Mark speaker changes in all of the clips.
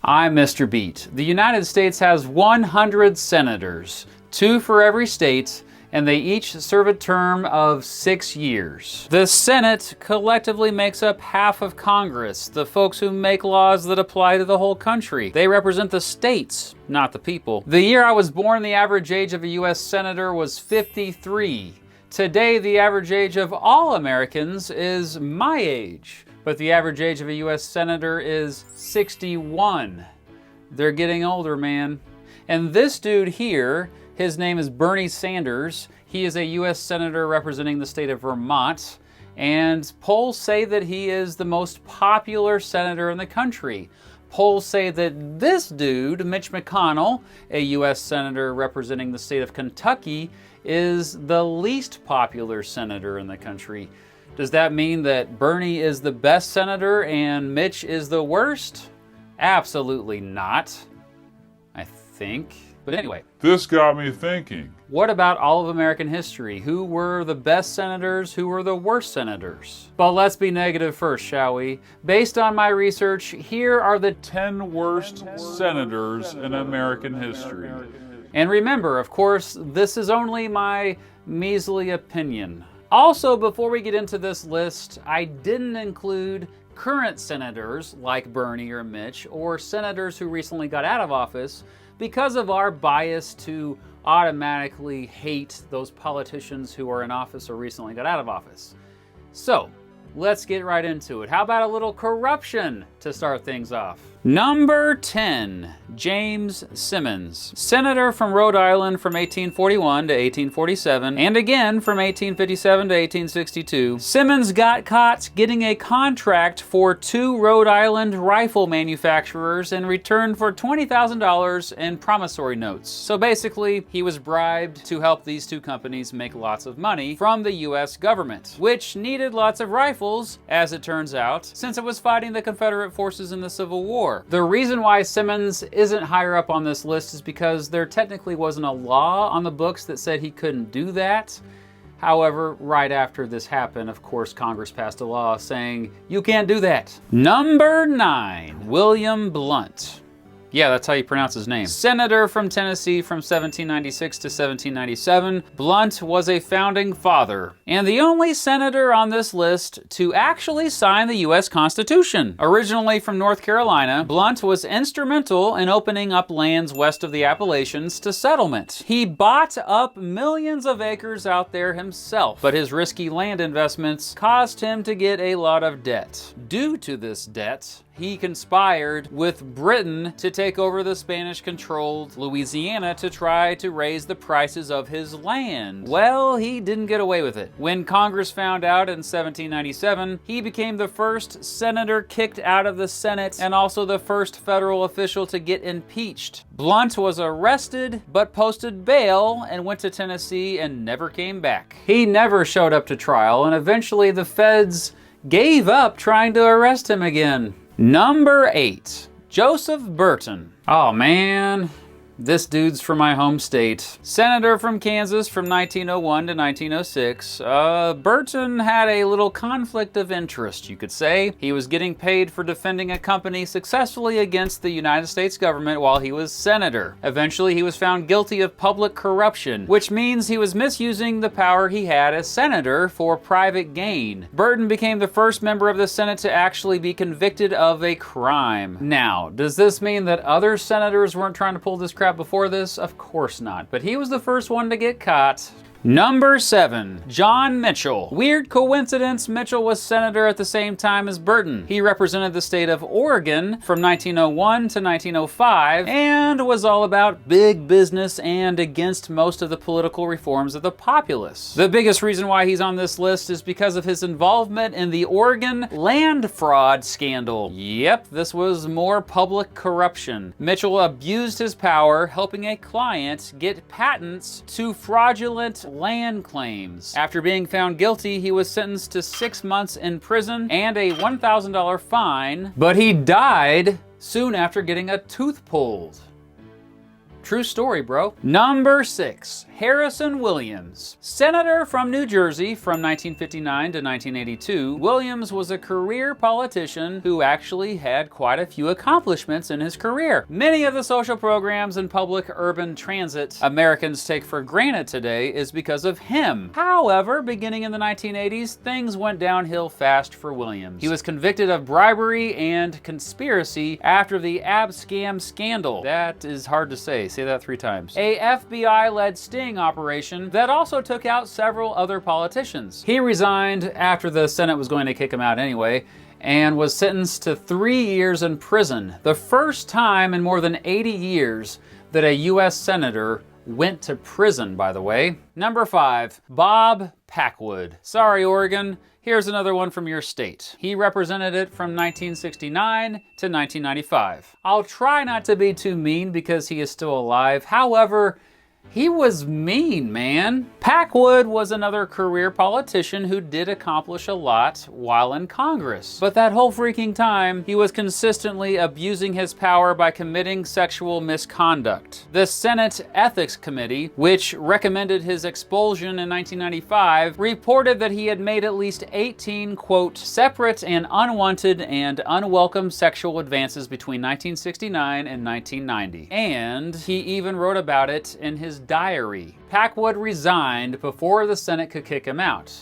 Speaker 1: I'm Mr. Beat. The United States has 100 senators, 2 for every state, and they each serve a term of 6 years. The Senate collectively makes up half of Congress, the folks who make laws that apply to the whole country. They represent the states, not the people. The year I was born, the average age of a U.S. senator was 53. Today, the average age of all Americans is my age, but the average age of a U.S. senator is 61. They're getting older, man. And this dude here, his name is Bernie Sanders. He is a U.S. Senator representing the state of Vermont, and polls say that he is the most popular senator in the country. Polls say that this dude, Mitch McConnell, a U.S. Senator representing the state of Kentucky, is the least popular senator in the country. Does that mean that Bernie is the best senator and Mitch is the worst? Absolutely not, I think. But anyway.
Speaker 2: This got me thinking.
Speaker 1: What about all of American history? Who were the best senators? Who were the worst senators? But let's be negative first, shall we? Based on my research, here are the
Speaker 2: 10 worst senators in American history.
Speaker 1: And remember, of course, this is only my measly opinion. Also, before we get into this list, I didn't include current senators like Bernie or Mitch, or senators who recently got out of office, because of our bias to automatically hate those politicians who are in office or recently got out of office. So, let's get right into it. How about a little corruption to start things off? Number 10, James Simmons. Senator from Rhode Island from 1841 to 1847, and again from 1857 to 1862. Simmons got caught getting a contract for 2 Rhode Island rifle manufacturers in return for $20,000 in promissory notes. So basically, he was bribed to help these 2 companies make lots of money from the US government, which needed lots of rifles, as it turns out, since it was fighting the Confederate forces in the Civil War. The reason why Simmons isn't higher up on this list is because there technically wasn't a law on the books that said he couldn't do that. However, right after this happened, of course, Congress passed a law saying you can't do that. Number 9, William Blount. Yeah, that's how you pronounce his name. Senator from Tennessee from 1796 to 1797, Blount was a founding father, and the only senator on this list to actually sign the U.S. Constitution. Originally from North Carolina, Blount was instrumental in opening up lands west of the Appalachians to settlement. He bought up millions of acres out there himself, but his risky land investments caused him to get a lot of debt. Due to this debt, he conspired with Britain to take over the Spanish-controlled Louisiana to try to raise the prices of his land. Well, he didn't get away with it. When Congress found out in 1797, he became the first senator kicked out of the Senate and also the first federal official to get impeached. Blount was arrested but posted bail and went to Tennessee and never came back. He never showed up to trial, and eventually the feds gave up trying to arrest him again. Number 8, Joseph Burton. Oh man, this dude's from my home state. Senator from Kansas from 1901 to 1906. Burton had a little conflict of interest, you could say. He was getting paid for defending a company successfully against the United States government while he was senator. Eventually, he was found guilty of public corruption, which means he was misusing the power he had as senator for private gain. Burton became the first member of the Senate to actually be convicted of a crime. Now, does this mean that other senators weren't trying to pull this crap before this? Of course not, but he was the first one to get caught. Number 7, John Mitchell. Weird coincidence, Mitchell was senator at the same time as Burton. He represented the state of Oregon from 1901 to 1905 and was all about big business and against most of the political reforms of the populace. The biggest reason why he's on this list is because of his involvement in the Oregon land fraud scandal. Yep, this was more public corruption. Mitchell abused his power, helping a client get patents to fraudulent land claims. After being found guilty, he was sentenced to 6 months in prison and a $1,000 fine, but he died soon after getting a tooth pulled. True story, bro. Number 6, Harrison Williams. Senator from New Jersey from 1959 to 1982, Williams was a career politician who actually had quite a few accomplishments in his career. Many of the social programs and public urban transit Americans take for granted today is because of him. However, beginning in the 1980s, things went downhill fast for Williams. He was convicted of bribery and conspiracy after the Abscam scandal. That is hard to say. Say that 3 times. A FBI-led sting operation that also took out several other politicians. He resigned after the Senate was going to kick him out anyway, and was sentenced to 3 years in prison. The first time in more than 80 years that a U.S. senator went to prison, by the way. Number 5, Bob Packwood. Sorry, Oregon. Here's another one from your state. He represented it from 1969 to 1995. I'll try not to be too mean because he is still alive. However, he was mean, man. Packwood was another career politician who did accomplish a lot while in Congress. But that whole freaking time, he was consistently abusing his power by committing sexual misconduct. The Senate Ethics Committee, which recommended his expulsion in 1995, reported that he had made at least 18, quote, separate and unwanted and unwelcome sexual advances between 1969 and 1990. And he even wrote about it in his diary. Packwood resigned before the Senate could kick him out.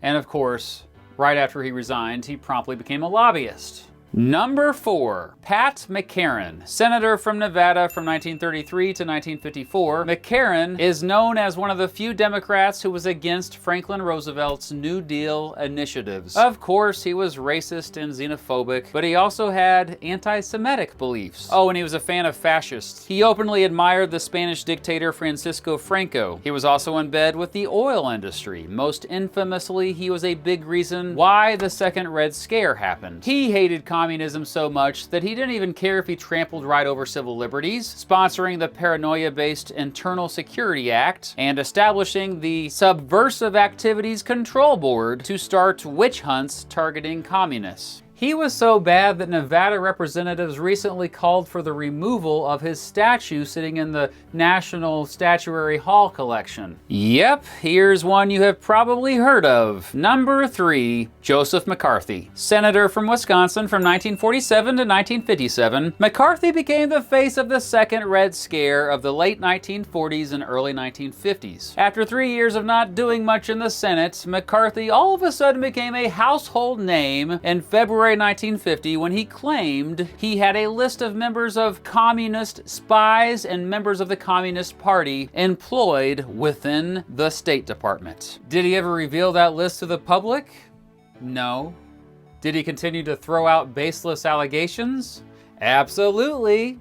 Speaker 1: And of course, right after he resigned, he promptly became a lobbyist. Number 4, Pat McCarran. Senator from Nevada from 1933 to 1954, McCarran is known as one of the few Democrats who was against Franklin Roosevelt's New Deal initiatives. Of course, he was racist and xenophobic, but he also had anti-Semitic beliefs. Oh, and he was a fan of fascists. He openly admired the Spanish dictator Francisco Franco. He was also in bed with the oil industry. Most infamously, he was a big reason why the Second Red Scare happened. He hated communism so much that he didn't even care if he trampled right over civil liberties, sponsoring the paranoia-based Internal Security Act and establishing the Subversive Activities Control Board to start witch hunts targeting communists. He was so bad that Nevada representatives recently called for the removal of his statue sitting in the National Statuary Hall collection. Yep, here's one you have probably heard of. Number 3, Joseph McCarthy. Senator from Wisconsin from 1947 to 1957, McCarthy became the face of the Second Red Scare of the late 1940s and early 1950s. After 3 years of not doing much in the Senate, McCarthy all of a sudden became a household name in February 1950 when he claimed he had a list of members of communist spies and members of the Communist Party employed within the State Department. Did he ever reveal that list to the public? No. Did he continue to throw out baseless allegations? Absolutely.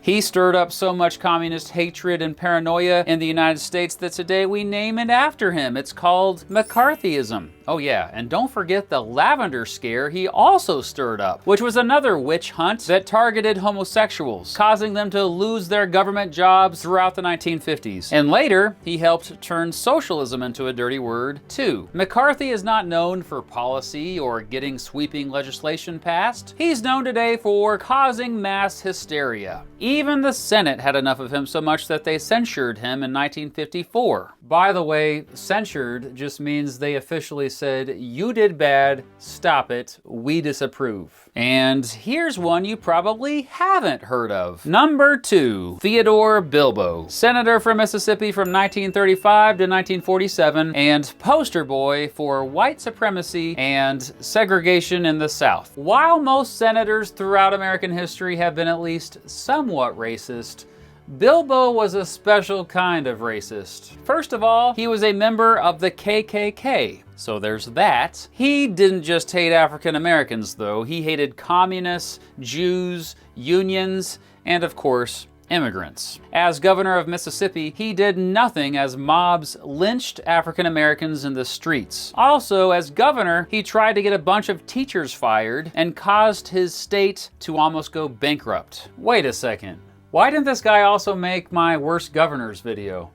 Speaker 1: He stirred up so much communist hatred and paranoia in the United States that today we name it after him. It's called McCarthyism. Oh yeah, and don't forget the Lavender Scare he also stirred up, which was another witch hunt that targeted homosexuals, causing them to lose their government jobs throughout the 1950s. And later, he helped turn socialism into a dirty word, too. McCarthy is not known for policy or getting sweeping legislation passed. He's known today for causing mass hysteria. Even the Senate had enough of him so much that they censured him in 1954. By the way, censured just means they officially said, you did bad, stop it, we disapprove. And here's one you probably haven't heard of. Number 2, Theodore Bilbo. Senator from Mississippi from 1935 to 1947 and poster boy for white supremacy and segregation in the South. While most senators throughout American history have been at least somewhat racist, Bilbo was a special kind of racist. First of all, he was a member of the KKK. So there's that. He didn't just hate African Americans though. He hated communists, Jews, unions, and of course, immigrants. As governor of Mississippi, he did nothing as mobs lynched African Americans in the streets. Also, as governor, he tried to get a bunch of teachers fired and caused his state to almost go bankrupt. Wait a second. Why didn't this guy also make my worst governors video?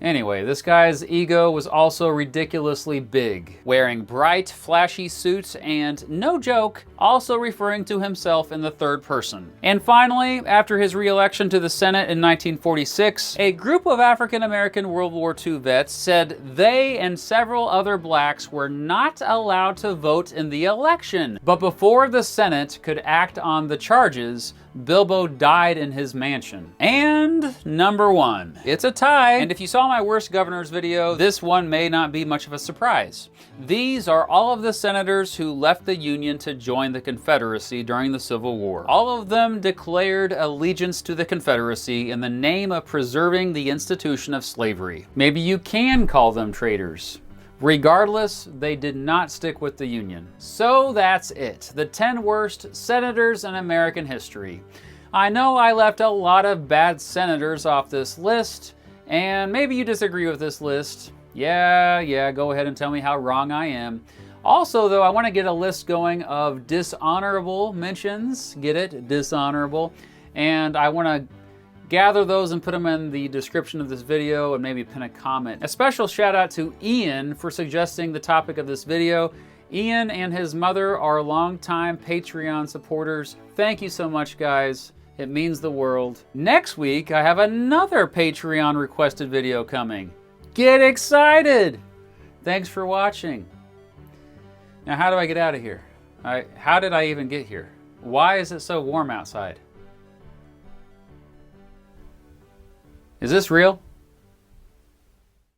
Speaker 1: Anyway, this guy's ego was also ridiculously big, wearing bright, flashy suits and, no joke, also referring to himself in the third person. And finally, after his re-election to the Senate in 1946, a group of African-American World War II vets said they and several other blacks were not allowed to vote in the election. But before the Senate could act on the charges, Bilbo died in his mansion. And number one. It's a tie. And if you saw my worst governors video, this one may not be much of a surprise. These are all of the senators who left the Union to join the Confederacy during the Civil War. All of them declared allegiance to the Confederacy in the name of preserving the institution of slavery. Maybe you can call them traitors. Regardless, they did not stick with the Union. So that's it. The 10 worst senators in American history. I know I left a lot of bad senators off this list, and maybe you disagree with this list. Yeah, go ahead and tell me how wrong I am. Also, though, I want to get a list going of dishonorable mentions. Get it? Dishonorable. And I want to gather those and put them in the description of this video and maybe pin a comment. A special shout out to Ian for suggesting the topic of this video. Ian and his mother are longtime Patreon supporters. Thank you so much, guys. It means the world. Next week, I have another Patreon requested video coming. Get excited! Thanks for watching. Now, how do I get out of here? How did I even get here? Why is it so warm outside? Is this real?